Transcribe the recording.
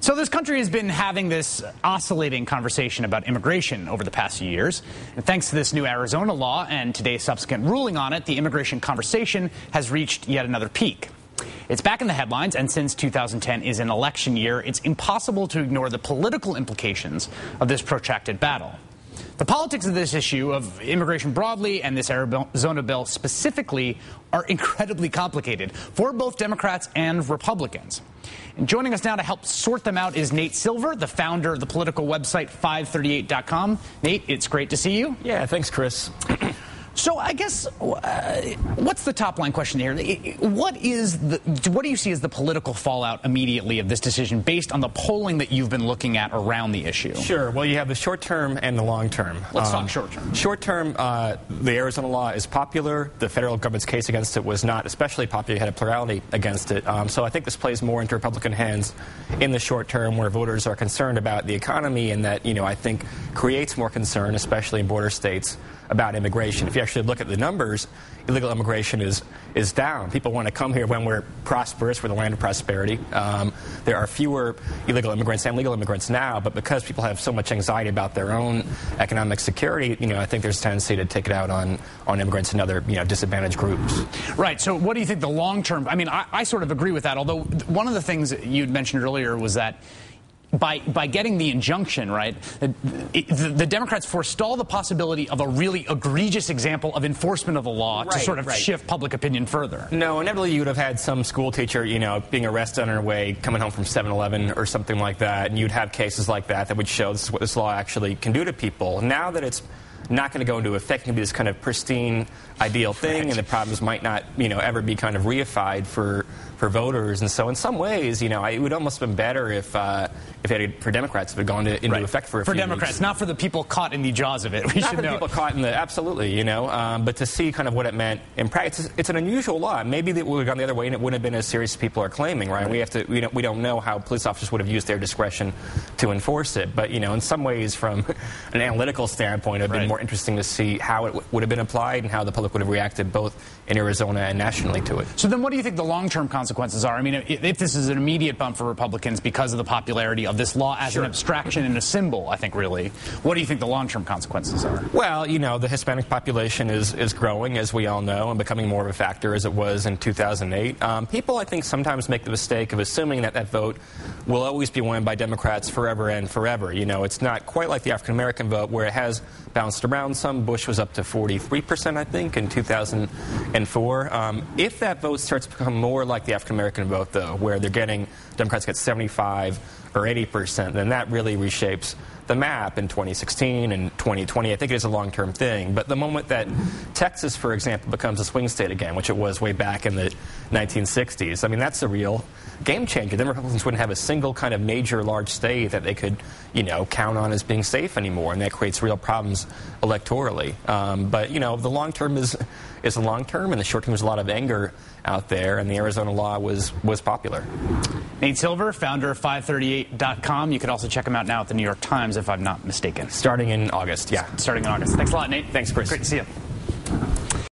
So this country has been having this oscillating conversation about immigration over the past few years. And thanks to this new Arizona law and today's subsequent ruling on it, the immigration conversation has reached yet another peak. It's back in the headlines, and since 2010 is an election year, it's impossible to ignore the political implications of this protracted battle. The politics of this issue of immigration broadly and this Arizona bill specifically are incredibly complicated for both Democrats and Republicans. And joining us now to help sort them out is Nate Silver, the founder of the political website 538.com. Nate, it's great to see you. Yeah, thanks, Chris. So I guess what's the top line question here? What do you see as the political fallout immediately of this decision based on the polling that you've been looking at around the issue? Sure. Well, you have the short term and the long term. Let's talk short term. Short term, the Arizona law is popular. The federal government's case against it was not especially popular. You had a plurality against it. So I think this plays more into Republican hands in the short term, where voters are concerned about the economy, and that, I think creates more concern, especially in border states, about immigration. If you actually look at the numbers, illegal immigration is down. People want to come here when we're prosperous, we're the land of prosperity. There are fewer illegal immigrants and legal immigrants now, but because people have so much anxiety about their own economic security, I think there's a tendency to take it out on immigrants and other, disadvantaged groups. Right. So what do you think the long term? I mean, I sort of agree with that, although one of the things you'd mentioned earlier was that by getting the injunction, right, the Democrats forestall the possibility of a really egregious example of enforcement of the law to sort of shift public opinion further. No, inevitably you would have had some school teacher, being arrested on her way, coming home from 7-Eleven or something like that, and you'd have cases like that would show this is what this law actually can do to people. Now that it's not going to go into effect, it can be this kind of pristine, ideal thing, and the problems might not, ever be kind of reified for voters. And so in some ways, it would almost have been better if for Democrats, if it had gone into effect for a few Democrats, weeks. Not for the people caught in the jaws of it. Not for the people caught in the, absolutely, but to see kind of what it meant in practice. It's an unusual law. Maybe it would have gone the other way and it wouldn't have been as serious as people are claiming, right? We don't know how police officers would have used their discretion to enforce it. But, in some ways, from an analytical standpoint, it would have been more interesting to see how it would have been applied and how the public would have reacted both in Arizona and nationally to it. So then what do you think the long-term consequences are? I mean, if this is an immediate bump for Republicans because of the popularity of this law as an abstraction and a symbol, I think, really, what do you think the long-term consequences are? Well, the Hispanic population is growing, as we all know, and becoming more of a factor as it was in 2008. People, I think, sometimes make the mistake of assuming that vote will always be won by Democrats forever and forever. It's not quite like the African-American vote, where it has bounced around some. Bush was up to 43%, I think, in 2004. If that vote starts to become more like the African-American vote, though, where Democrats get 75 or 80%, then that really reshapes the map in 2016 and 2020. I think it is a long-term thing. But the moment that Texas, for example, becomes a swing state again, which it was way back in the 1960s, I mean, that's a real game changer. Then Republicans wouldn't have a single kind of major large state that they could, count on as being safe anymore, and that creates real problems electorally. But, the long term is the long term, and the short term is a lot of anger out there, and the Arizona law was popular. Nate Silver, founder of 538.com. You could also check him out now at the New York Times, if I'm not mistaken. Starting in August, yeah. Starting in August. Thanks a lot, Nate. Thanks, Chris. Great to see you.